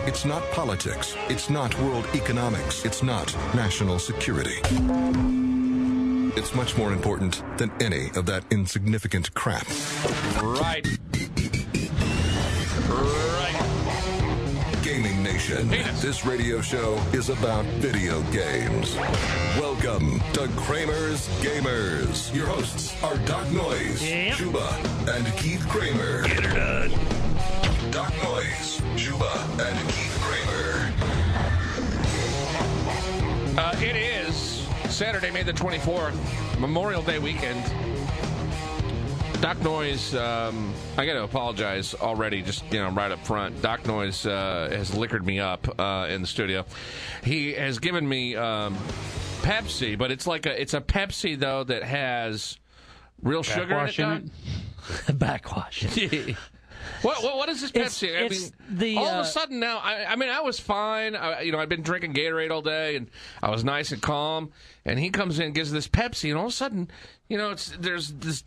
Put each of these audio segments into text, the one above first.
It's not politics. It's not world economics. It's not national security. It's much more important than any of that insignificant crap. Right. Gaming Nation. This radio show is about video games. Welcome to Kramers Gamers. Your hosts are Doc Noyes, Shuba, and Keith Kramer. Get her done. Doc Noyes, Shuba, and Keith Kramer. It is Saturday, May the 24th, Memorial Day weekend. Doc Noyes, I got to apologize already, just, right up front. Doc Noyes has liquored me up in the studio. He has given me Pepsi, but it's a Pepsi, though, that has real sugar in it. Backwash. What is this Pepsi? All of a sudden now, I was fine. I'd been drinking Gatorade all day, and I was nice and calm. And he comes in and gives this Pepsi, and all of a sudden, there's this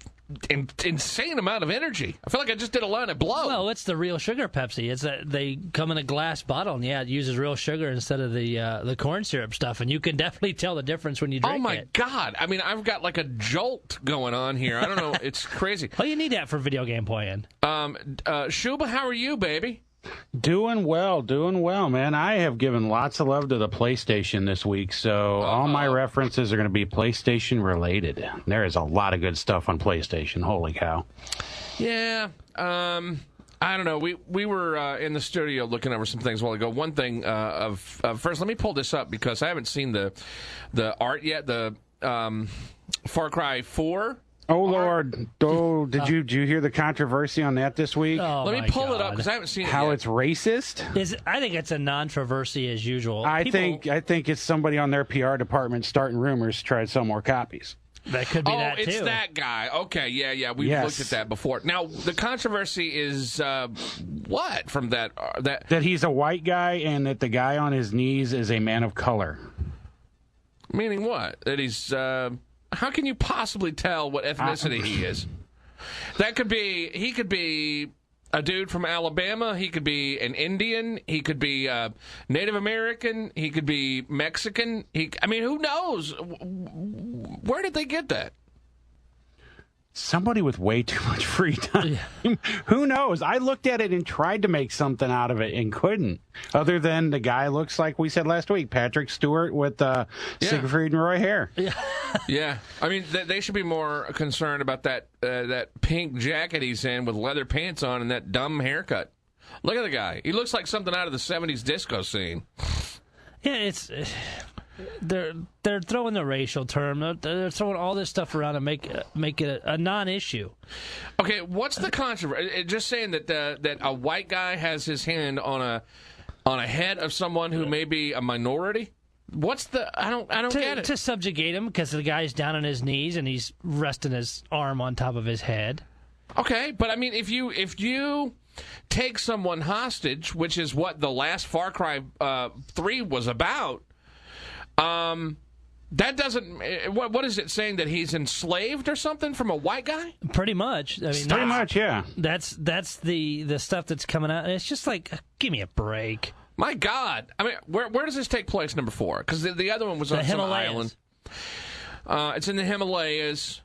insane amount of energy. I feel like I just did a line of blow. Well, it's the real sugar Pepsi. It's they come in a glass bottle, and it uses real sugar instead of the corn syrup stuff, and you can definitely tell the difference when you drink it. Oh my God! I've got like a jolt going on here. I don't know. It's crazy. Well, you need that for video game playing. Shuba, how are you, baby? Doing well, man. I have given lots of love to the PlayStation this week, so all my references are going to be PlayStation related. There is a lot of good stuff on PlayStation. Holy cow. Yeah. I don't know. We were in the studio looking over some things a while ago. One thing first, let me pull this up because I haven't seen the art yet. The Far Cry 4. Oh, Lord. Oh, did you hear the controversy on that this week? Oh, let me pull it up because I haven't seen it How yet. it's racist? I think it's a non-controversy as usual. I think it's somebody on their PR department starting rumors to try to sell more copies. That could be that, too. Oh, it's that guy. Okay, yeah. We've looked at that before. Now, the controversy is what from that? That he's a white guy and that the guy on his knees is a man of color. Meaning what? That he's... how can you possibly tell what ethnicity he is? He could be a dude from Alabama. He could be an Indian. He could be Native American. He could be Mexican. Who knows? Where did they get that? Somebody with way too much free time. Who knows? I looked at it and tried to make something out of it and couldn't. Other than the guy looks like we said last week, Patrick Stewart with Siegfried and Roy hair. Yeah. They should be more concerned about that pink jacket he's in with leather pants on and that dumb haircut. Look at the guy. He looks like something out of the 70s disco scene. Yeah, they're throwing the racial term. They're throwing all this stuff around to make it a non-issue. Okay, what's the controversy? Just saying that a white guy has his hand on a head of someone who may be a minority. What's the? I don't get it. To subjugate him because the guy's down on his knees and he's resting his arm on top of his head. Okay, but if you take someone hostage, which is what the last Far Cry 3 was about. That doesn't. What is it saying that he's enslaved or something from a white guy? Pretty much. Pretty much, yeah. That's the stuff that's coming out, and it's just like, give me a break. My God, where does this take place? Number 4, because the other one was on some island. It's in the Himalayas.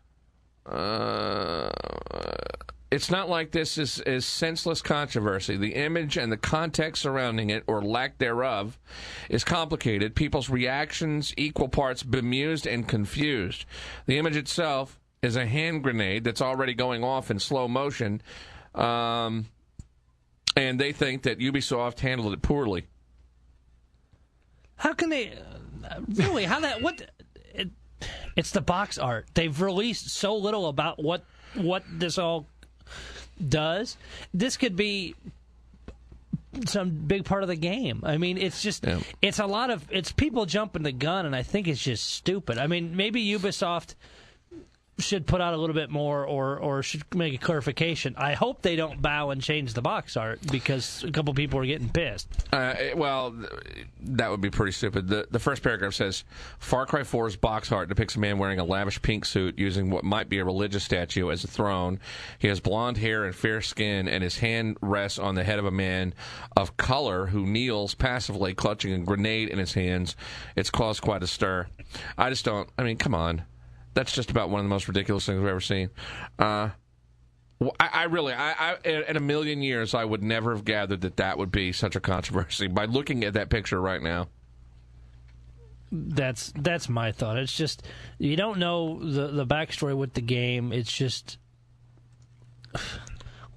It's not like this is senseless controversy. The image and the context surrounding it, or lack thereof, is complicated. People's reactions, equal parts bemused and confused. The image itself is a hand grenade that's already going off in slow motion, and they think that Ubisoft handled it poorly. How can they... really, how that... What... It's the box art. They've released so little about what this all... does. This could be some big part of the game. It's just it's people jumping the gun, and I think it's just stupid. Maybe Ubisoft should put out a little bit more or should make a clarification. I hope they don't bow and change the box art because a couple people are getting pissed. Well, that would be pretty stupid. The first paragraph says, Far Cry 4's box art depicts a man wearing a lavish pink suit using what might be a religious statue as a throne. He has blonde hair and fair skin, and his hand rests on the head of a man of color who kneels passively, clutching a grenade in his hands. It's caused quite a stir. I just don't... I mean, come on. That's just about one of the most ridiculous things I've ever seen. I really, in a million years, I would never have gathered that would be such a controversy by looking at that picture right now. That's my thought. It's just, you don't know the backstory with the game. It's just,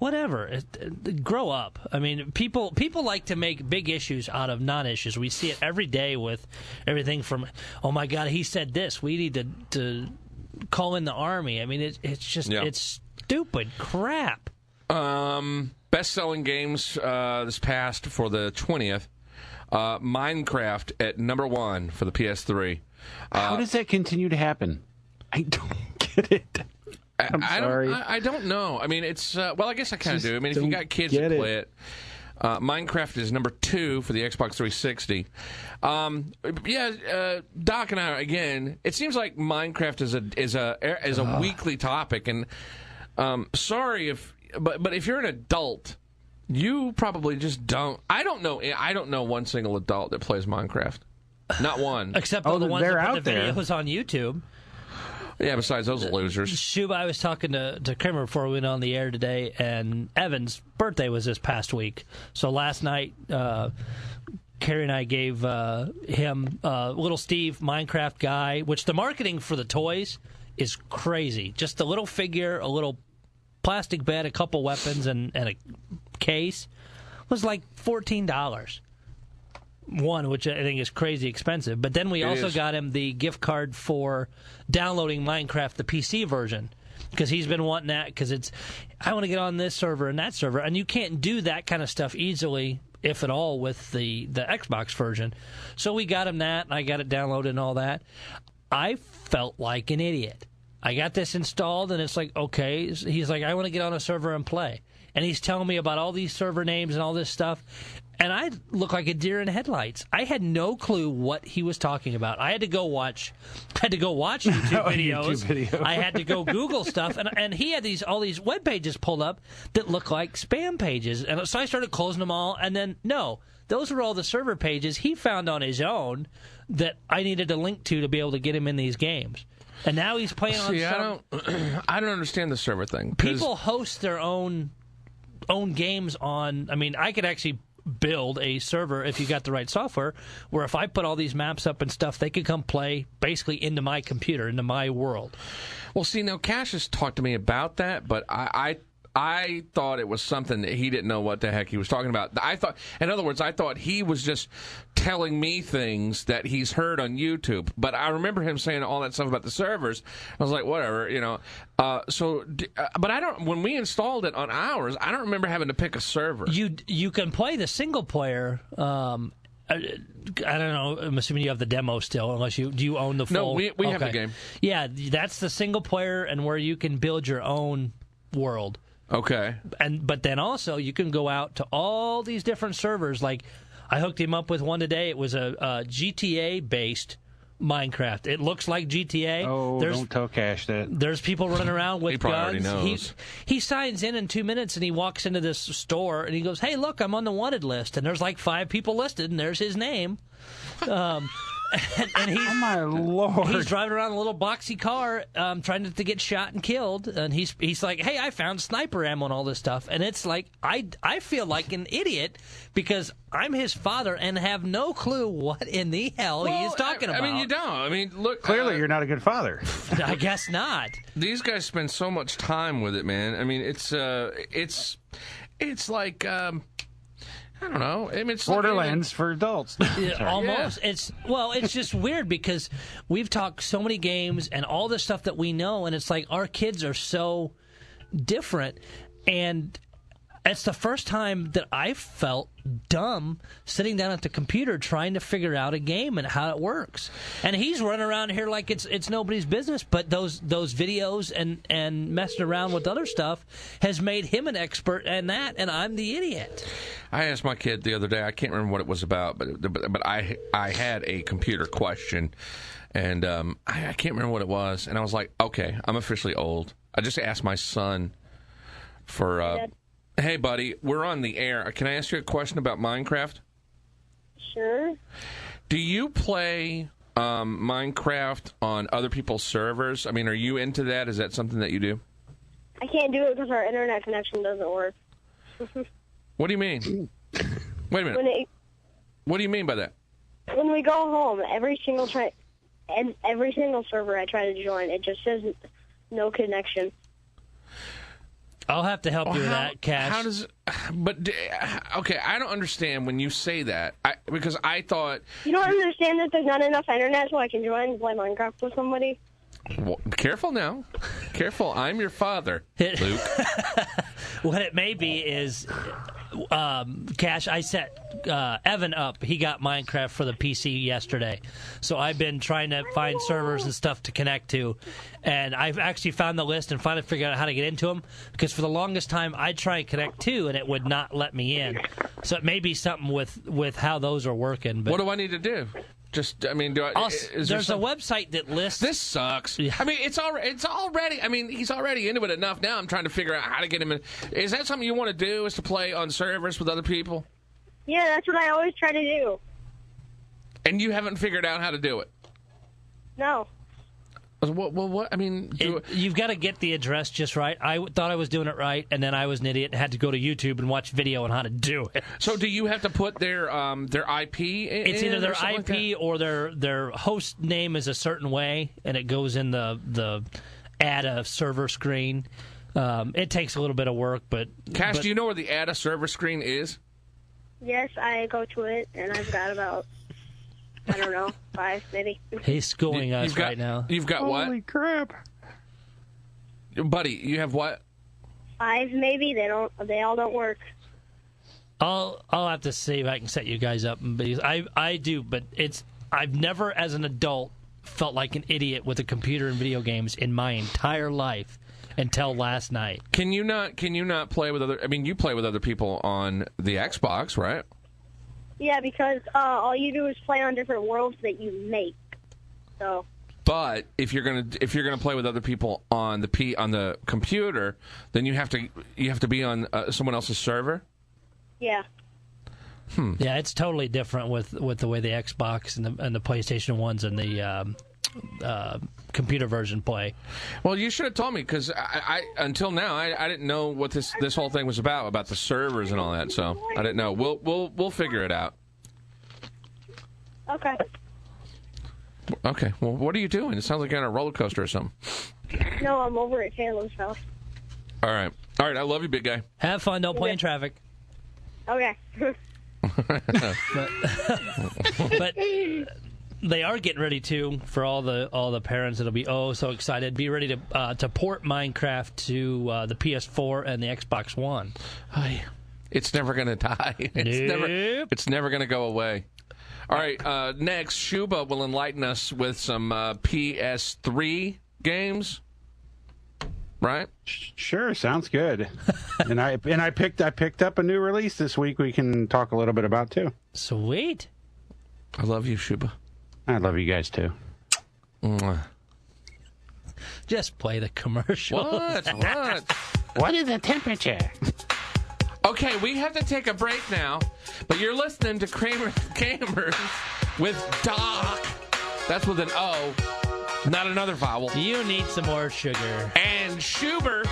whatever. Grow up. I mean, people like to make big issues out of non-issues. We see it every day with everything from, oh my God, he said this. We need to call in the army. I mean, it's just it's stupid crap. Best-selling games this past for the 20th. Minecraft at number 1 for the PS3. How does that continue to happen? I don't get it. I'm sorry. I don't know. I mean, it's well, I guess I kind of do. I mean, if you got kids that play it. Minecraft is number 2 for the Xbox 360. Doc and I, again, it seems like Minecraft is a weekly topic, and sorry but if you're an adult, you probably just don't. I don't know one single adult that plays Minecraft. Not one. Except for the ones that put the videos on YouTube. Yeah, besides those losers. Shuba, I was talking to Kramer before we went on the air today, and Evan's birthday was this past week. So last night, Carrie and I gave him Little Steve, Minecraft guy, which the marketing for the toys is crazy. Just a little figure, a little plastic bed, a couple weapons, and a case was like $14. One, which I think is crazy expensive. But then we also got him the gift card for downloading Minecraft, the PC version, because he's been wanting that because I want to get on this server and that server. And you can't do that kind of stuff easily, if at all, with the Xbox version. So we got him that, and I got it downloaded and all that. I felt like an idiot. I got this installed, and it's like, okay. He's like, I want to get on a server and play. And he's telling me about all these server names and all this stuff. And I look like a deer in headlights. I had no clue what he was talking about. I had to go watch YouTube videos. I had to go Google stuff, and he had all these web pages pulled up that looked like spam pages. And so I started closing them all, and then no, those were all the server pages he found on his own that I needed to link to be able to get him in these games. And now he's playing on. See, I don't understand the server thing. People host their own games on. I mean, I could actually build a server if you got the right software where if I put all these maps up and stuff, they could come play basically into my computer, into my world. Well, see, now Cash has talked to me about that, but I thought it was something that he didn't know what the heck he was talking about. In other words, I thought he was just telling me things that he's heard on YouTube. But I remember him saying all that stuff about the servers. I was like, whatever, you know. But I don't. When we installed it on ours, I don't remember having to pick a server. You can play the single player. I don't know. I'm assuming you have the demo still, unless do you own the full? No, we have the game. Yeah, that's the single player, and where you can build your own world. Okay. But then also you can go out to all these different servers. Like I hooked him up with one today. It was a GTA based Minecraft. It looks like GTA. Oh, don't tell Cash that. There's people running around with he probably guns. Already knows. He signs in 2 minutes and he walks into this store and he goes, "Hey, look, I'm on the wanted list." And there's like 5 people listed and there's his name. And he's, oh my Lord! He's driving around a little boxy car, trying to get shot and killed. And he's like, "Hey, I found sniper ammo and all this stuff." And it's like I feel like an idiot because I'm his father and have no clue what in the hell he is talking about. I mean, you don't. I mean, look. Clearly, you're not a good father. I guess not. These guys spend so much time with it, man. I mean, it's like. I don't know. I mean, it's Borderlands for adults. Almost. Yeah. It's just weird because we've talked so many games and all the stuff that we know, and it's like our kids are so different. And It's the first time that I felt dumb sitting down at the computer trying to figure out a game and how it works. And he's running around here like it's nobody's business, but those videos and messing around with other stuff has made him an expert in that, and I'm the idiot. I asked my kid the other day, I can't remember what it was about, but I had a computer question, and I can't remember what it was, and I was like, okay, I'm officially old. I just asked my son for... Hey, buddy, we're on the air. Can I ask you a question about Minecraft? Sure. Do you play Minecraft on other people's servers? I mean, are you into that? Is that something that you do? I can't do it because our internet connection doesn't work. What do you mean? Wait a minute. What do you mean by that? When we go home, every single server I try to join, it just says no connection. I'll have to help you with that, Cash. How does? But okay, I don't understand when you say that. Because I thought you don't understand that there's not enough internet so I can join and play Minecraft with somebody. Well, careful now, careful. I'm your father, Luke. What it may be is, Cash, I set Evan up. He got Minecraft for the PC yesterday. So I've been trying to find servers and stuff to connect to. And I've actually found the list and finally figured out how to get into them. Because for the longest time, I'd try and connect to, and it would not let me in. So it may be something with how those are working. But what do I need to do? Just, I mean, there's a website that lists... This sucks. Yeah. I mean, it's already... I mean, he's already into it enough. Now I'm trying to figure out how to get him in. Is that something you want to do, is to play on servers with other people? Yeah, that's what I always try to do. And you haven't figured out how to do it? No. What? I mean... You've got to get the address just right. I thought I was doing it right, and then I was an idiot and had to go to YouTube and watch video on how to do it. So do you have to put their IP in? It's either their IP like or their host name is a certain way, and it goes in the add a server screen. It takes a little bit of work, but... Cash, do you know where the add a server screen is? Yes, I go to it, and I've got about... I don't know, 5 maybe. He's schooling us right now. You've got what? Holy crap. Buddy, you have what? 5 maybe. They all don't work. I'll have to see if I can set you guys up. Because I do, but I've never as an adult felt like an idiot with a computer and video games in my entire life until last night. Can you not play with other... I mean, you play with other people on the Xbox, right? Yeah, because all you do is play on different worlds that you make. So. But if you're gonna play with other people on the computer, then you have to be on someone else's server. Yeah. Yeah, it's totally different with the way the Xbox and the PlayStation ones and the computer version play. Well, you should have told me, because I until now I didn't know what this whole thing was about the servers and all that. So I didn't know. We'll figure it out. Okay. Okay. Well, what are you doing? It sounds like you're on a roller coaster or something. No, I'm over at Taylor's house. All right. I love you, big guy. Have fun. Don't play in traffic. Okay. But they are getting ready for all the parents that'll be so excited. Be ready to port Minecraft to the PS4 and the Xbox One. It's never going to die. It's never going to go away. All right, next, Shuba will enlighten us with some PS3 games. Right? Sure, sounds good. and I picked up a new release this week we can talk a little bit about too. Sweet. I love you, Shuba. I love you guys too. Mwah. Just play the commercial. What? What is the temperature? Okay, we have to take a break now, but you're listening to Kramers with Doc. That's with an O, not another vowel. You need some more sugar. And Shuba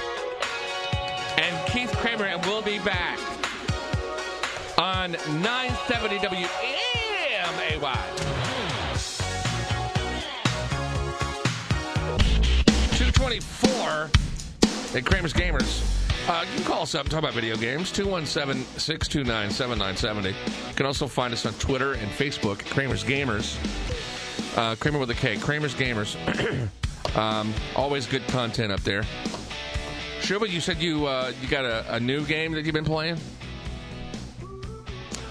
and Keith Kramer, and we'll be back on 970 WMAY. 224 at Kramer's Gamers. You can call us up and talk about video games, 217-629-7970. You can also find us on Twitter and Facebook, Kramer's Gamers. Kramer with a K, Kramer's Gamers. Always good content up there. Shuba, you said you got a new game that you've been playing?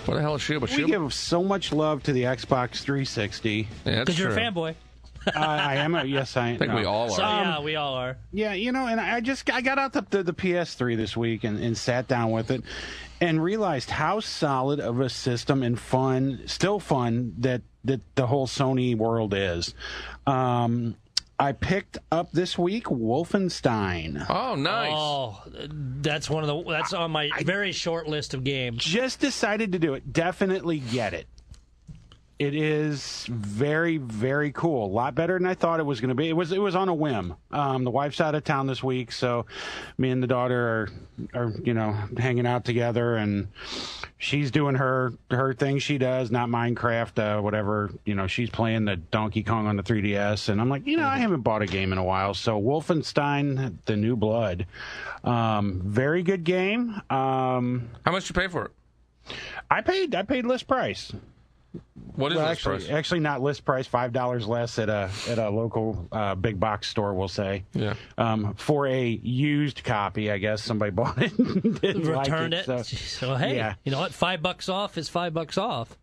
What the hell is Shuba? We give so much love to the Xbox 360. Yeah, that's Because you're a true. fanboy. I am. Yes, I am. I think we all are. So, yeah, we all are. Yeah, and I got out the PS3 this week and sat down with it and realized how solid of a system and still fun that the whole Sony world is. I picked up this week Wolfenstein. Oh, nice. Oh, that's that's on my very short list of games. Just decided to do it. Definitely get it. It is very, very cool. A lot better than I thought it was going to be. It was on a whim. The wife's out of town this week, so me and the daughter are hanging out together, and she's doing her thing she does, not Minecraft, whatever. She's playing the Donkey Kong on the 3DS, and I'm like, I haven't bought a game in a while. So Wolfenstein: The New Blood, very good game. How much did you pay for it? I paid list price. What is this price? Actually, not list price. $5 less at a local big box store, we'll say. Yeah. For a used copy, I guess somebody bought it, and didn't Returned like it. So hey, yeah. You know what? $5 off is $5 off.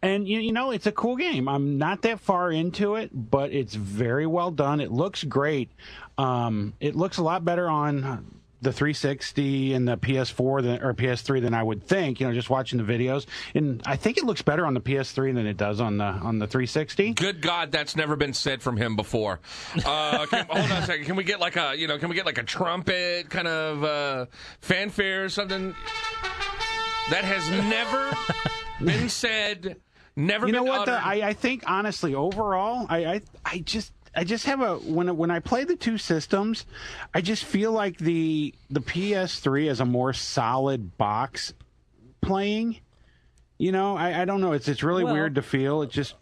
And it's a cool game. I'm not that far into it, but it's very well done. It looks great. It looks a lot better on the 360 and the PS4 or PS3 than I would think, just watching the videos. And I think it looks better on the PS3 than it does on the 360. Good God, that's never been said from him before. Hold on a second. Can we get like a trumpet kind of fanfare or something? That has never been said. Never. You know been what? uttered. I think honestly, overall, I just have when I play the two systems, I just feel like the PS3 is a more solid box playing. I don't know. It's really weird to feel. It just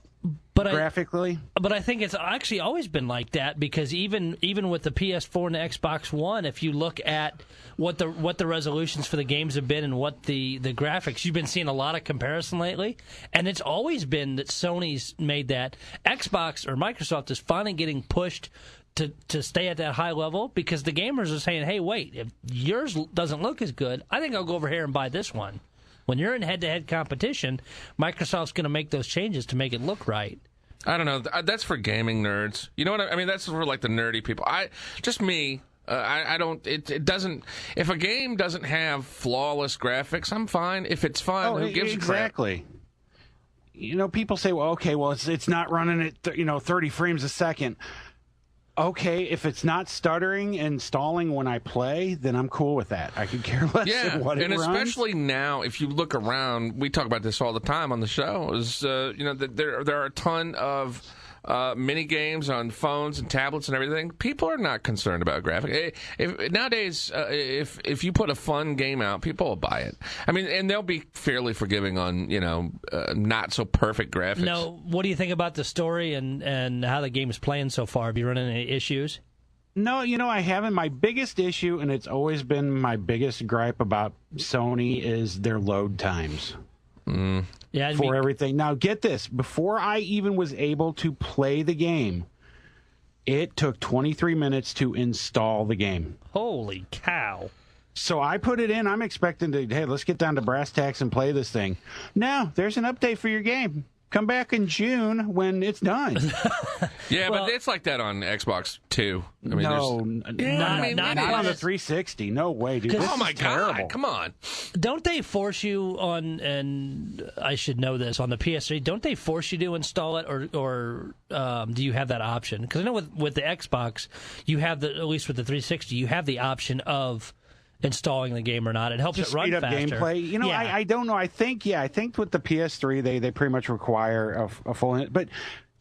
graphically. But I think it's actually always been like that, because even with the PS4 and the Xbox One, if you look at what the resolutions for the games have been and what the graphics, you've been seeing a lot of comparison lately, and it's always been that Sony's made that. Xbox or Microsoft is finally getting pushed to stay at that high level, because the gamers are saying, hey, wait, if yours doesn't look as good, I think I'll go over here and buy this one. When you're in head-to-head competition, Microsoft's going to make those changes to make it look right. I don't know. That's for gaming nerds. You know what I mean? That's for like the nerdy people. I don't. It doesn't. If a game doesn't have flawless graphics, I'm fine. If it's fun, who gives a crap? Exactly. People say, well, okay, well, it's not running at 30 frames a second. Okay, if it's not stuttering and stalling when I play, then I'm cool with that. I could care less what it runs. And especially now, if you look around, we talk about this all the time on the show. There are a ton of mini games on phones and tablets and everything. People are not concerned about graphics. Nowadays, if you put a fun game out, people will buy it. I mean, and they'll be fairly forgiving on not so perfect graphics. No, what do you think about the story and how the game is playing so far? Have you run into any issues? No, I haven't. My biggest issue, and it's always been my biggest gripe about Sony, is their load times. Yeah, for everything. Now, get this. Before I even was able to play the game, it took 23 minutes to install the game. Holy cow. So I put it in. I'm expecting to, hey, let's get down to brass tacks and play this thing. Now, there's an update for your game. Come back in June when it's done. Yeah, but it's like that on Xbox too. I mean, not on the 360. No way, dude. Oh my terrible. God! Come on. Don't they force you on? And I should know this on the PS3. Don't they force you to install it, or do you have that option? Because I know with the Xbox, you have at least with the 360, you have the option of installing the game or not. It helps Just it run speed up faster. Gameplay. I don't know. I think with the PS3 they pretty much require a full. But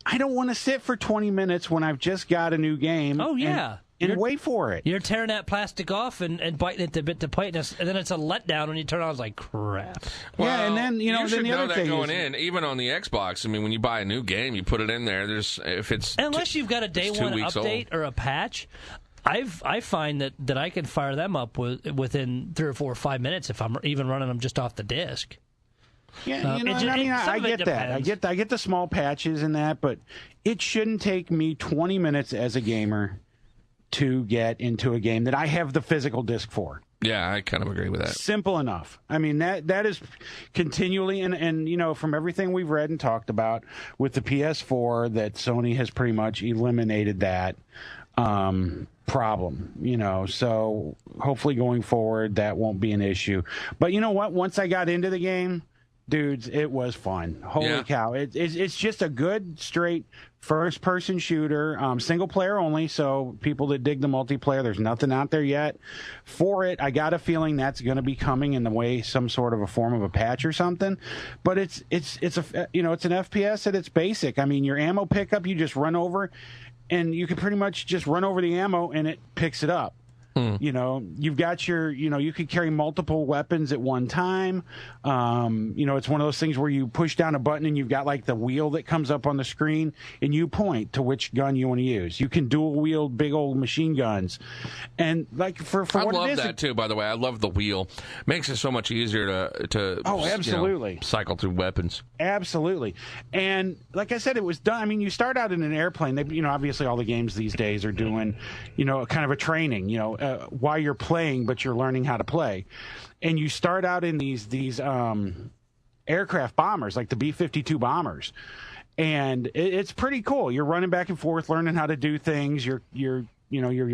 I don't want to sit for 20 minutes when I've just got a new game. Oh yeah. And wait for it. You're tearing that plastic off and biting it bit to bite, and then it's a letdown when you turn on. It's like crap. Well, yeah, and then you then should the know other that thing going is, in, even on the Xbox. I mean, when you buy a new game, you put it in there. Unless you've got a day one update or a patch. I find that I can fire them up within 3 or 4 or 5 minutes if I'm even running them just off the disc. Yeah, I get that. I get the small patches and that, but it shouldn't take me 20 minutes as a gamer to get into a game that I have the physical disc for. Yeah, I kind of agree with that. Simple enough. I mean, that is continually, and you know, from everything we've read and talked about with the PS4, that Sony has pretty much eliminated that problem, you know, so hopefully going forward that won't be an issue. But you know what? Once I got into the game, dudes, it was fun. Holy cow. It's just a good, straight first-person shooter, single-player only, so people that dig the multiplayer, there's nothing out there yet for it. I got a feeling that's going to be coming in the way, some sort of a form of a patch or something. But it's a, you know, it's an FPS at its basic. I mean, your ammo pickup, you just run over, and you can pretty much just run over the ammo, and it picks it up. You know, you've got your, you know, you could carry multiple weapons at one time. You know, it's one of those things where you push down a button and you've got like the wheel that comes up on the screen and you point to which gun you want to use. You can dual wield big old machine guns. And like for I what love it is, that too, by the way. I love the wheel. Makes it so much easier to oh, absolutely, you know, cycle through weapons. Absolutely. And like I said, it was done. I mean, you start out in an airplane. They, you know, obviously all the games these days are doing, you know, kind of a training, you know, while you're playing, but you're learning how to play. And you start out in these aircraft bombers, like the B-52 bombers. And it's pretty cool. You're running back and forth, learning how to do things. Your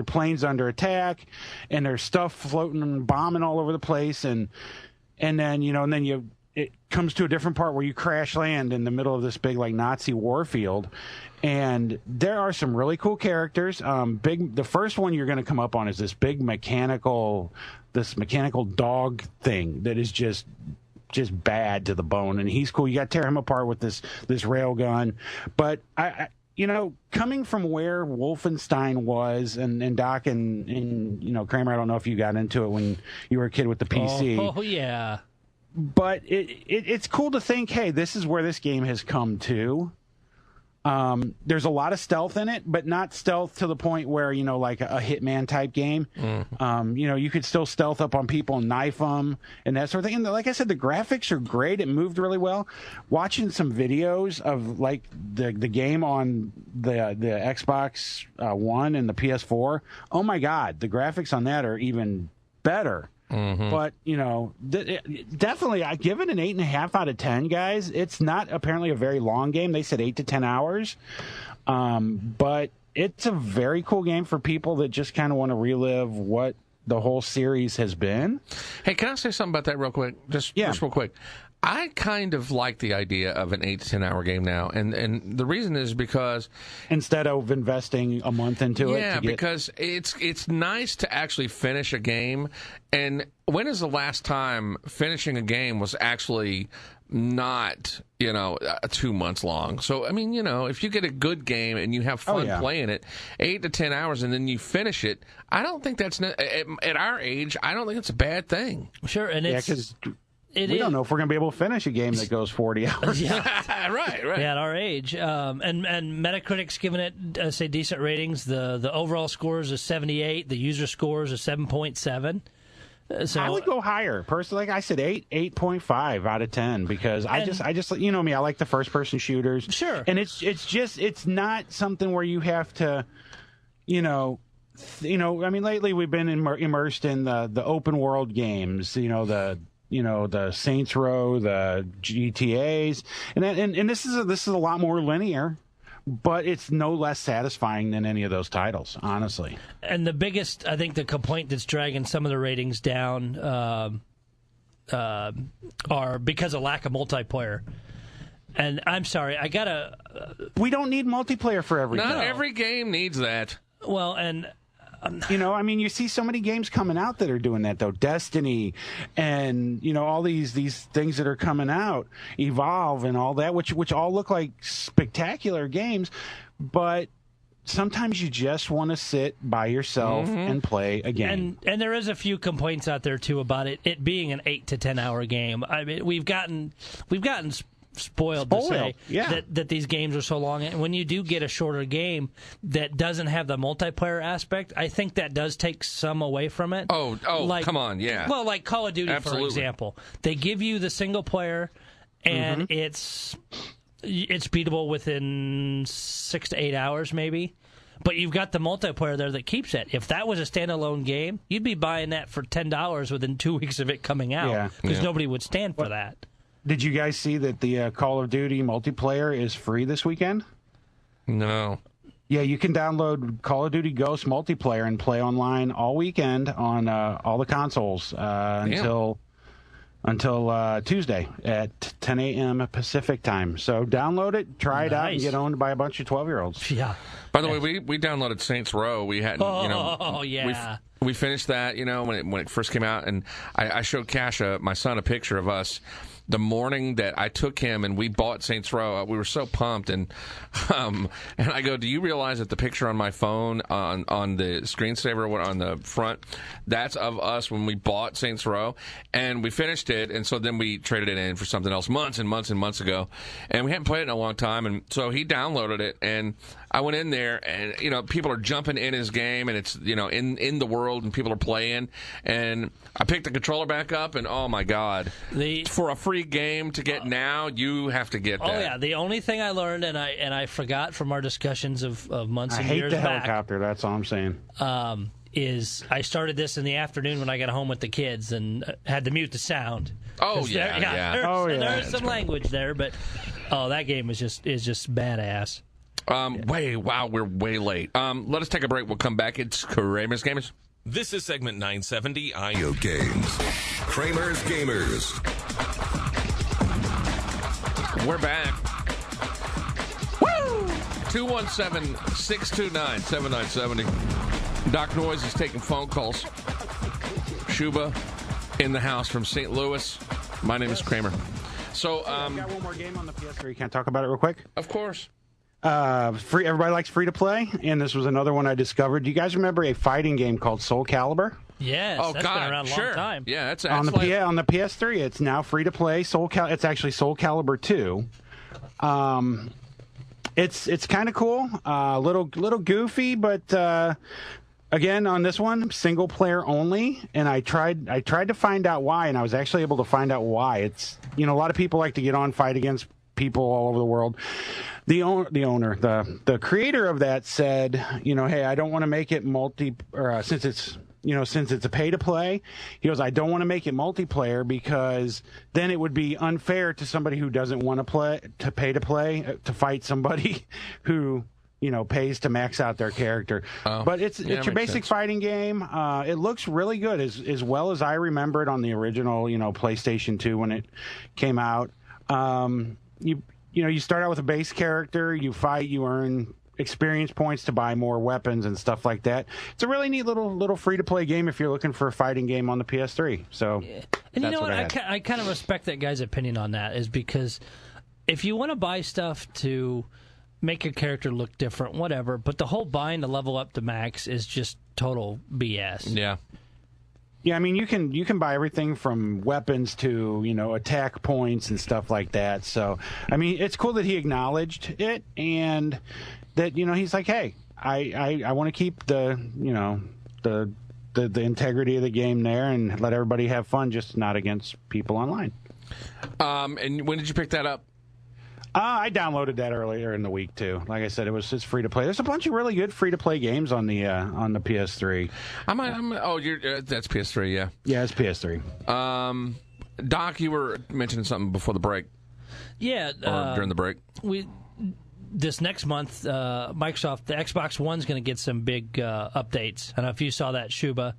plane's under attack, and there's stuff floating and bombing all over the place. And then, you know, and then it comes to a different part where you crash land in the middle of this big like Nazi war field. And there are some really cool characters. The first one you're going to come up on is this big mechanical dog thing that is just bad to the bone, and he's cool. You got to tear him apart with this rail gun. But I you know, coming from where Wolfenstein was, and Doc and you know, Kramer, I don't know if you got into it when you were a kid with the PC. Oh yeah. But it's cool to think, hey, this is where this game has come to. There's a lot of stealth in it, but not stealth to the point where, you know, like a Hitman type game. You know, you could still stealth up on people and knife them and that sort of thing. And like I said, the graphics are great. It moved really well. Watching some videos of like the game on the Xbox One and the PS4, oh my God, the graphics on that are even better. But, you know, definitely, I give it an 8.5 out of 10, guys. It's not apparently a very long game. They said 8 to 10 hours. But it's a very cool game for people that just kind of want to relive what the whole series has been. Hey, can I say something about that real quick? Just real quick. I kind of like the idea of an 8 to 10 hour game now, and the reason is because instead of investing a month into it, yeah, because it's nice to actually finish a game. And when is the last time finishing a game was actually not, you know, 2 months long? So I mean, you know, if you get a good game and you have fun playing it, 8 to 10 hours, and then you finish it, I don't think that's at our age. I don't think it's a bad thing. Sure, and it's. We don't know if we're going to be able to finish a game that goes 40 hours. Yeah, right. Yeah, at our age. And Metacritic's giving it, say, decent ratings. The overall score is a 78. The user score is a 7.7. So I would go higher. Personally, like I said, 8.5 out of 10, because I just, you know me, I like the first-person shooters. Sure. And it's not something where you have to, you know, I mean, lately we've been immersed in the open world games, you know, the Saints Row, the GTAs, and this is a lot more linear, but it's no less satisfying than any of those titles, honestly. And the biggest, I think, the complaint that's dragging some of the ratings down are because of lack of multiplayer. And I'm sorry, I gotta. We don't need multiplayer for everything. Not every game needs that. Well, and. You know, I mean, you see so many games coming out that are doing that, though. Destiny and, you know, all these things that are coming out, Evolve and all that, which all look like spectacular games, but sometimes you just want to sit by yourself and play a game. And there is a few complaints out there, too, about it being an 8 to 10 hour game. I mean, we've gotten spoiled to say that these games are so long, and when you do get a shorter game that doesn't have the multiplayer aspect, I think that does take some away from it. Like, come on, yeah. Well, like Call of Duty, for example, they give you the single player, and it's beatable within 6 to 8 hours, maybe. But you've got the multiplayer there that keeps it. If that was a standalone game, you'd be buying that for $10 within 2 weeks of it coming out because nobody would stand for that. Did you guys see that the Call of Duty multiplayer is free this weekend? No. Yeah, you can download Call of Duty Ghost multiplayer and play online all weekend on all the consoles until Tuesday at 10 a.m. Pacific time. So download it, try it out, and get owned by a bunch of 12-year-olds. Yeah. By the way, we downloaded Saints Row. We hadn't, we finished that, when it first came out, and I showed Cash, my son, a picture of us the morning that I took him and we bought Saints Row. We were so pumped, and I go, do you realize that the picture on my phone on the screensaver on the front, that's of us when we bought Saints Row, and we finished it, and so then we traded it in for something else months and months and months ago, and we hadn't played it in a long time, and so he downloaded it, and I went in there, and people are jumping in his game, and it's in the world, and people are playing, and I picked the controller back up, and oh my God, for a free game to get now, you have to get that. Oh yeah, the only thing I learned, and I forgot from our discussions of months and years back. I hate the helicopter. That's all I'm saying. Is I started this in the afternoon when I got home with the kids and had to mute the sound. Oh yeah. There's some language there, but that game is just badass. We're way late. Let us take a break. We'll come back. It's Kramers Gamers. This is segment 970. Video games. Kramers Gamers. We're back. Woo! 217-629-7970. Doc Noyes is taking phone calls. Shuba in the house from St. Louis. My name is Kramer. So, I've got one more game on the PS3. Can I talk about it real quick? Of course. Free. Everybody likes free to play, and this was another one I discovered. Do you guys remember a fighting game called Soul Calibur? Yes. Oh, that's God, been around a long time. Yeah, that's on the PS3. It's now free to play. It's actually Soul Calibur 2. It's kind of cool. Little goofy, but again on this one, single player only. And I tried to find out why, and I was actually able to find out why. It's a lot of people like to get on, fight against people all over the world. The creator of that said, hey, I don't want to make it since it's a pay to play. He goes, I don't want to make it multiplayer because then it would be unfair to somebody who doesn't want to pay to play to fight somebody who pays to max out their character. But it's your basic fighting game. It looks really good as well as I remember it on the original PlayStation 2 when it came out. You start out with a base character, you fight, you earn experience points to buy more weapons and stuff like that. It's a really neat little free-to-play game if you're looking for a fighting game on the PS3. So, and you know what? I kind of respect that guy's opinion on that, is because if you want to buy stuff to make your character look different, whatever, but the whole buying to level up to max is just total BS. Yeah. Yeah, I mean, you can buy everything from weapons to, attack points and stuff like that. So, I mean, it's cool that he acknowledged it and that, he's like, hey, I want to keep the integrity of the game there and let everybody have fun, just not against people online. And when did you pick that up? I downloaded that earlier in the week too. Like I said, it's free to play. There's a bunch of really good free to play games on the PS3. That's PS3, yeah. Yeah, it's PS3. Doc, you were mentioning something before the break. Yeah, or during the break. This next month, Microsoft, the Xbox One's going to get some big updates. I don't know if you saw that, Shuba,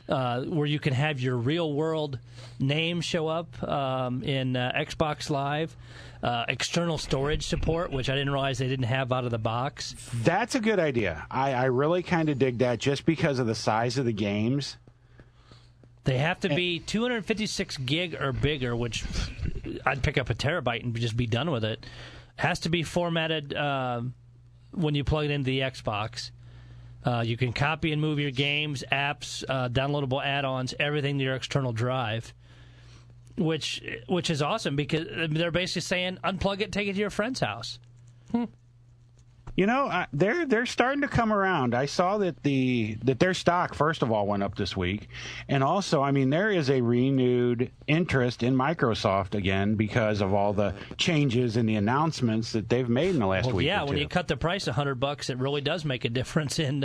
where you can have your real world name show up in Xbox Live. External storage support, which I didn't realize they didn't have out of the box. That's a good idea. I really kind of dig that just because of the size of the games. They have to be 256 gig or bigger, which I'd pick up a terabyte and just be done with it. Has to be formatted when you plug it into the Xbox. You can copy and move your games, apps, downloadable add-ons, everything to your external drive. Which is awesome because they're basically saying unplug it, take it to your friend's house. They're starting to come around. I saw that their stock, first of all, went up this week. And also, I mean, there is a renewed interest in Microsoft again because of all the changes and the announcements that they've made in the last week or two. When you cut the price $100, it really does make a difference in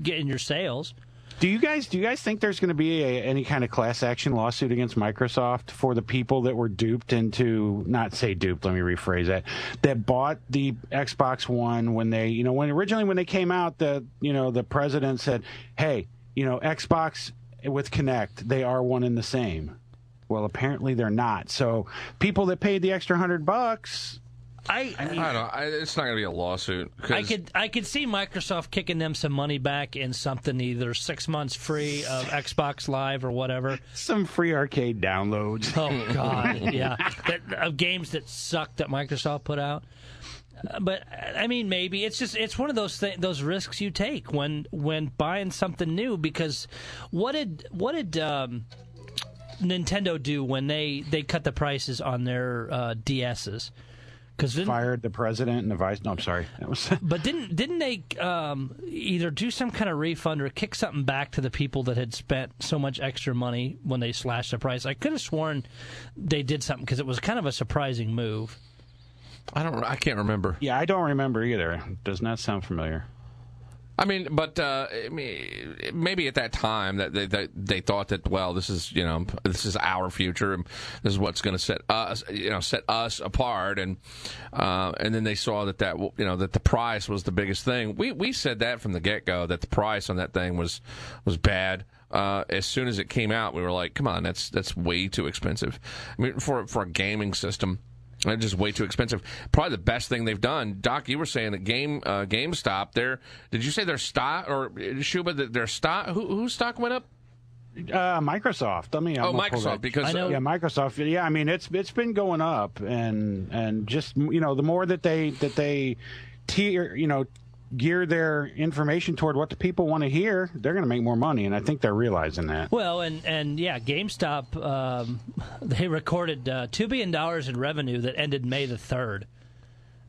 getting your sales. Do you guys think there's going to be any kind of class action lawsuit against Microsoft for the people that were duped into, not say duped, let me rephrase that bought the Xbox One when they, when they came out, the president said, hey, Xbox with Kinect, they are one and the same. Well, apparently they're not. So people that paid the extra $100, I don't know. It's not going to be a lawsuit. I could see Microsoft kicking them some money back in something, either 6 months free of Xbox Live or whatever. Some free arcade downloads. Oh, God, yeah. Of games that suck that Microsoft put out. But, I mean, maybe. It's one of those risks you take when buying something new, because what did Nintendo do when they cut the prices on their DSs? Fired the president and the vice. No, I'm sorry. But didn't they either do some kind of refund or kick something back to the people that had spent so much extra money when they slashed the price? I could have sworn they did something because it was kind of a surprising move. I can't remember. Yeah, I don't remember either. It does not sound familiar. I mean, but maybe at that time that they thought that, well, this is our future, and this is what's going to set us apart, and then they saw that the price was the biggest thing. We said that from the get-go, that the price on that thing was bad. As soon as it came out, we were like, come on, that's way too expensive. I mean, for a gaming system. It's just way too expensive. Probably the best thing they've done. Doc, you were saying that GameStop, did you say their stock, or Shuba, that their stock, whose stock went up? Microsoft. Microsoft, because Microsoft. Yeah, I mean it's been going up, and just the more that they gear their information toward what the people want to hear, they're going to make more money, and I think they're realizing that. Well, and GameStop, they recorded $2 billion in revenue that ended May the 3rd.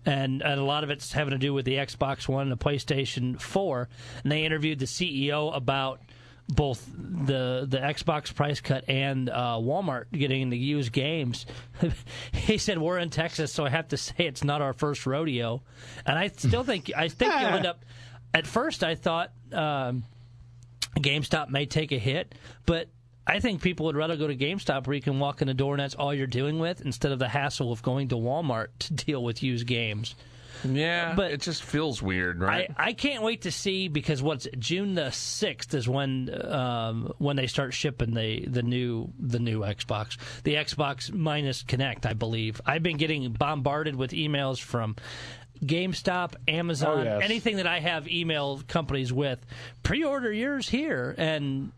And a lot of it's having to do with the Xbox One and the PlayStation 4. And they interviewed the CEO about both the Xbox price cut and Walmart getting into used games. He said, we're in Texas, so I have to say it's not our first rodeo. And I still think you'll end up... At first, I thought GameStop may take a hit, but I think people would rather go to GameStop where you can walk in the door and that's all you're dealing with, instead of the hassle of going to Walmart to deal with used games. Yeah, but it just feels weird, right? I can't wait to see, because June the 6th is when they start shipping the new Xbox, the Xbox minus Kinect, I believe. I've been getting bombarded with emails from GameStop, Amazon, anything that I have email companies with. Pre-order yours here, and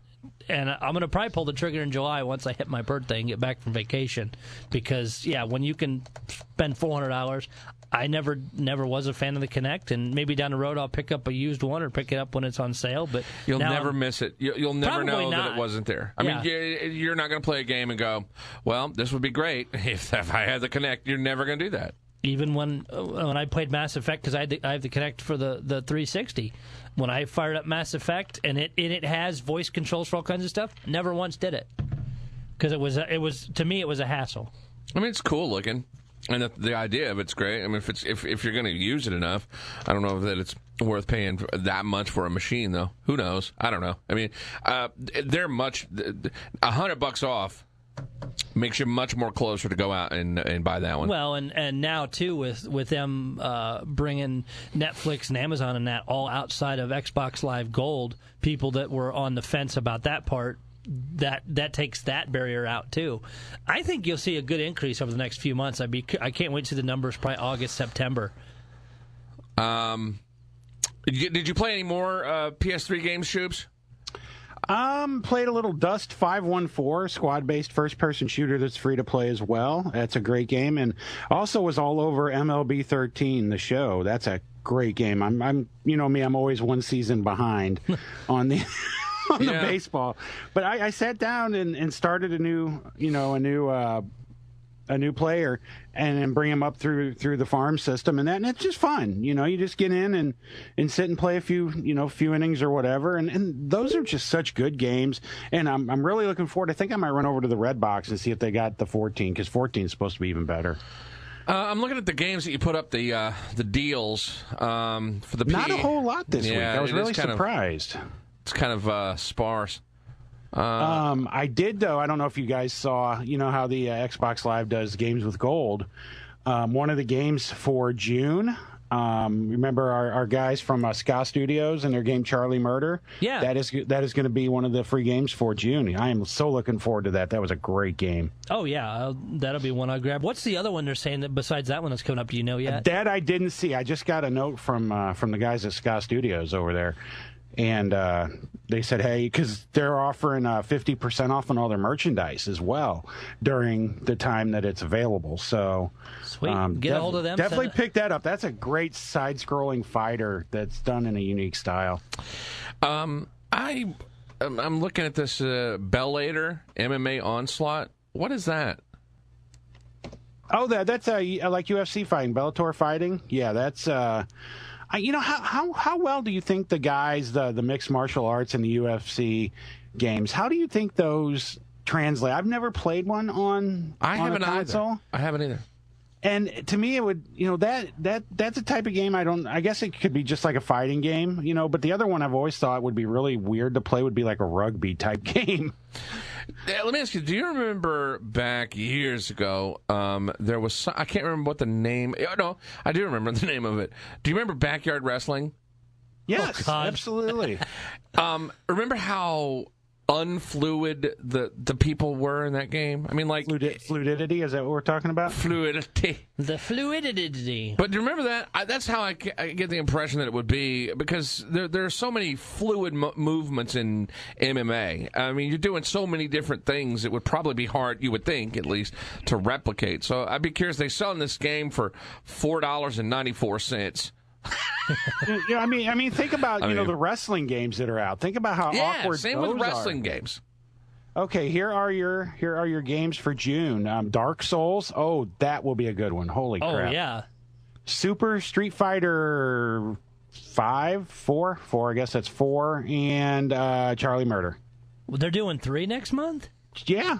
I'm going to probably pull the trigger in July once I hit my birthday and get back from vacation, because when you can spend $400. I never was a fan of the Kinect, and maybe down the road I'll pick up a used one or pick it up when it's on sale. But you'll never miss it. You'll never know not. that it wasn't there. I mean, you're not going to play a game and go, well, this would be great if I had the Kinect. You're never going to do that. Even when I played Mass Effect, because I have the Kinect for the 360. When I fired up Mass Effect and it has voice controls for all kinds of stuff, never once did it, because it was to me it was a hassle. I mean, it's cool looking. And the idea of it's great. I mean, if you're going to use it enough, I don't know that it's worth paying that much for a machine, though. Who knows? I don't know. I mean, they're $100 off makes you much more closer to go out and buy that one. Well, and now too with them bringing Netflix and Amazon and that all outside of Xbox Live Gold, people that were on the fence about that part, that takes that barrier out too. I think you'll see a good increase over the next few months. I can't wait to see the numbers. Probably August, September. Did you play any more PS3 games, Shoobs? Played a little Dust 514, squad-based first-person shooter that's free to play as well. That's a great game, and also was all over MLB 13, the show. That's a great game. I'm I'm always one season behind on the. The baseball, but I sat down and started a new a new player and then bring them up through the farm system and it's just fun. You just get in and sit and play a few innings or whatever. And those are just such good games. And I'm really looking forward. I think I might run over to the Red Box and see if they got the 14, because 14 is supposed to be even better. I'm looking at the games that you put up, the deals for the Not a whole lot this week. I was really surprised. It's kind of sparse. I did, though. I don't know if you guys saw, how the Xbox Live does games with gold. One of the games for June, remember our guys from Ska Studios and their game Charlie Murder? Yeah. That is going to be one of the free games for June. I am so looking forward to that. That was a great game. Oh, yeah. That'll be one I'll grab. What's the other one they're saying that besides that one that's coming up? Do you know yet? That I didn't see. I just got a note from the guys at Ska Studios over there. And they said, hey, because they're offering 50% off on all their merchandise as well during the time that it's available. So sweet, get a hold of them. Definitely pick that up. That's a great side-scrolling fighter that's done in a unique style. I'm looking at this Bellator MMA Onslaught. What is that? Oh, that's like UFC fighting, Bellator fighting. Yeah, that's. How well do you think the guys, the mixed martial arts and the UFC games, how do you think those translate? I've never played one on a console. I haven't either. And to me, it would, that's a type of game I guess it could be just like a fighting game, but the other one I've always thought would be really weird to play would be like a rugby type game. Let me ask you, do you remember back years ago, there was, I can't remember what the name, no, I do remember the name of it. Do you remember Backyard Wrestling? Yes, absolutely. Remember how unfluid the people were in that game? I mean, like... Fluidity, is that what we're talking about? Fluidity. The fluidity. But do you remember that? That's how I get the impression that it would be, because there are so many fluid movements in MMA. I mean, you're doing so many different things, it would probably be hard, you would think, at least, to replicate. So I'd be curious, they selling this game for $4.94. I mean, think about the wrestling games that are out. Think about how awkward same those with wrestling are. Games. Okay, here are your games for June. Dark Souls. Oh, that will be a good one. Holy crap! Oh yeah. Super Street Fighter 4. I guess that's 4, and Charlie Murder. Well, they're doing 3 next month. Yeah.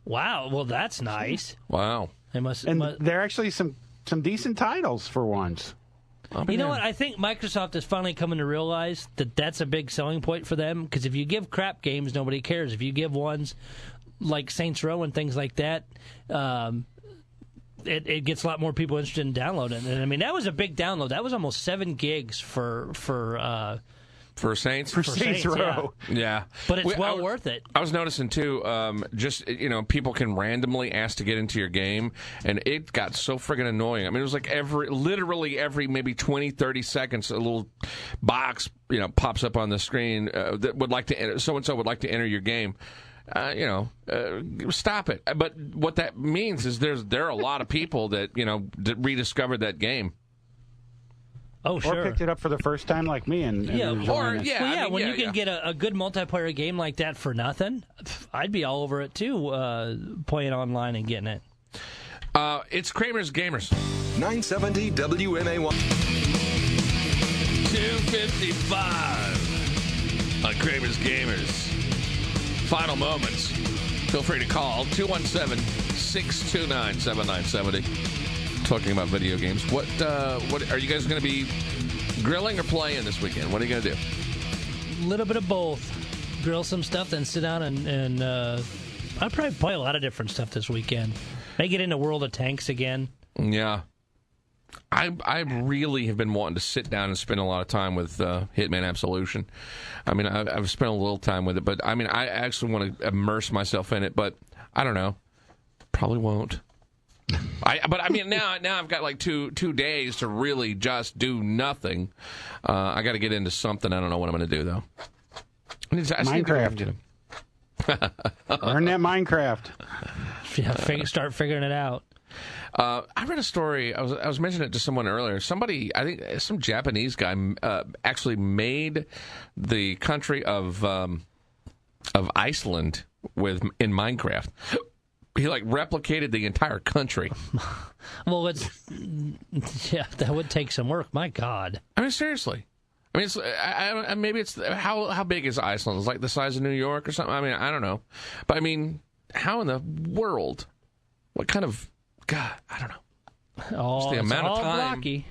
Wow. Well, that's nice. Wow. They must. They're actually some decent titles for once. You know what? I think Microsoft is finally coming to realize that that's a big selling point for them, because if you give crap games, nobody cares. If you give ones like Saints Row and things like that, it gets a lot more people interested in downloading. And I mean, that was a big download. That was almost 7 gigs for Saints? For Saints Row. Yeah. But it's well worth it. I was noticing, too, people can randomly ask to get into your game, and it got so friggin' annoying. I mean, it was like literally every maybe 20, 30 seconds, a little box, pops up on the screen that would like to enter, so-and-so would like to enter your game. Stop it. But what that means is there are a lot of people that, rediscovered that game. Oh, sure. Or picked it up for the first time like me. When you can get a good multiplayer game like that for nothing, I'd be all over it, too, playing online and getting it. It's Kramer's Gamers. 970 WMA1. 2:55 on Kramer's Gamers. Final moments. Feel free to call 217-629-7970. Talking about video games. What are you guys going to be grilling or playing this weekend? What are you going to do? A little bit of both. Grill some stuff, then sit down and I'll probably play a lot of different stuff this weekend. May get into World of Tanks again. Yeah. I really have been wanting to sit down and spend a lot of time with Hitman Absolution. I mean, I've spent a little time with it, but I mean, I actually want to immerse myself in it, but I don't know. Probably won't. But I mean, now I've got like two days to really just do nothing. I got to get into something. I don't know what I'm going to do though. Minecraft. Learn that Minecraft. Yeah, start figuring it out. I read a story. I was mentioning it to someone earlier. Somebody, I think some Japanese guy, actually made the country of Iceland in Minecraft. He replicated the entire country. Well, that would take some work. My God. I mean, seriously. I mean, maybe it's how big is Iceland? It's like the size of New York or something. I mean, I don't know, but I mean, how in the world? What kind of God? I don't know. Oh, the amount of time. Blocky.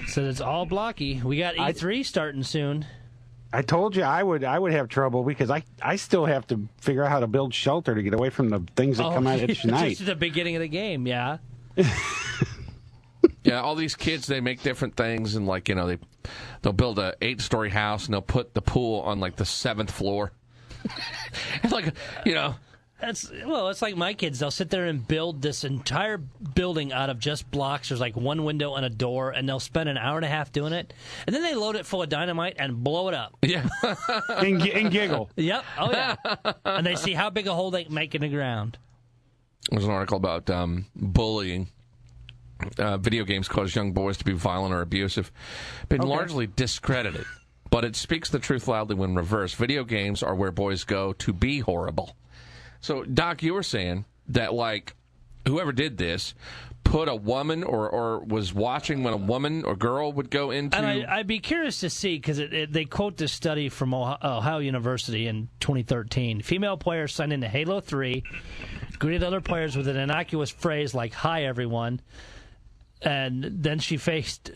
So it's all blocky. We got E3 starting soon. I told you I would have trouble because I still have to figure out how to build shelter to get away from the things that come out each night. Just at the beginning of the game, yeah. Yeah, all these kids, they make different things, and they'll build a 8-story house and they'll put the pool on the 7th floor. It's like my kids. They'll sit there and build this entire building out of just blocks. There's one window and a door, and they'll spend an hour and a half doing it. And then they load it full of dynamite and blow it up. Yeah. and giggle. Yep. Oh, yeah. And they see how big a hole they can make in the ground. There's an article about bullying. Video games cause young boys to be violent or abusive. Been largely discredited, but it speaks the truth loudly when reversed. Video games are where boys go to be horrible. So, Doc, you were saying that, whoever did this put a woman or was watching when a woman or girl would go into... And I'd be curious to see, because they quote this study from Ohio University in 2013. Female players signed into Halo 3, greeted other players with an innocuous phrase like, "Hi, everyone." And then she faced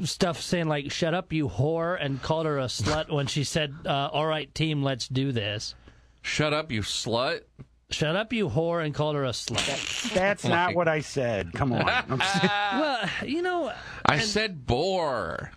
stuff saying "Shut up, you whore," and called her a slut when she said, "All right, team, let's do this." Shut up, you slut. Shut up, you whore, and called her a slut. That's not what I said. Come on. Well, I said bore.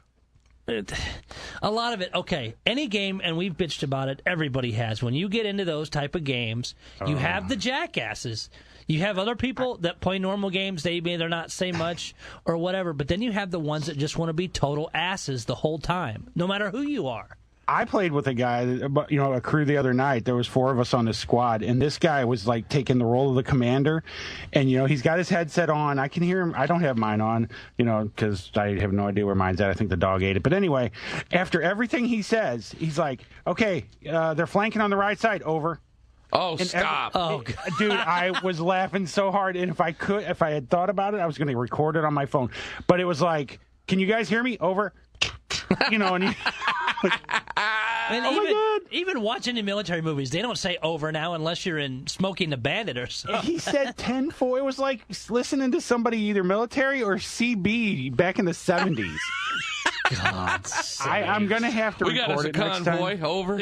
A lot of it, okay, any game, and we've bitched about it, everybody has. When you get into those type of games, you have the jackasses. You have other people that play normal games, they're not say much or whatever, but then you have the ones that just want to be total asses the whole time, no matter who you are. I played with a guy, a crew the other night. There was 4 of us on the squad, and this guy was taking the role of the commander, and he's got his headset on. I can hear him. I don't have mine on, because I have no idea where mine's at. I think the dog ate it. But anyway, after everything he says, he's like, "Okay, they're flanking on the right side. Over." Oh, stop! Dude, I was laughing so hard, and if I had thought about it, I was going to record it on my phone. But it was like, "Can you guys hear me? Over." And even watching the military movies, they don't say "over" now unless you're in Smoking the Bandit or something. He said 10-4. It was like listening to somebody either military or CB back in the 70s. God, I'm going to have to record it next time. We got us a convoy. Over.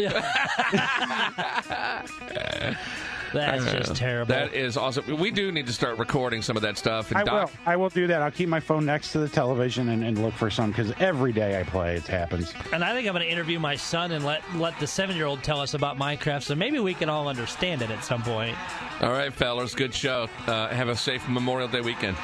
That's just terrible. That is awesome. We do need to start recording some of that stuff. And I will do that. I'll keep my phone next to the television and look for some, because every day I play, it happens. And I think I'm going to interview my son and let the 7-year-old tell us about Minecraft, so maybe we can all understand it at some point. All right, fellas. Good show. Have a safe Memorial Day weekend.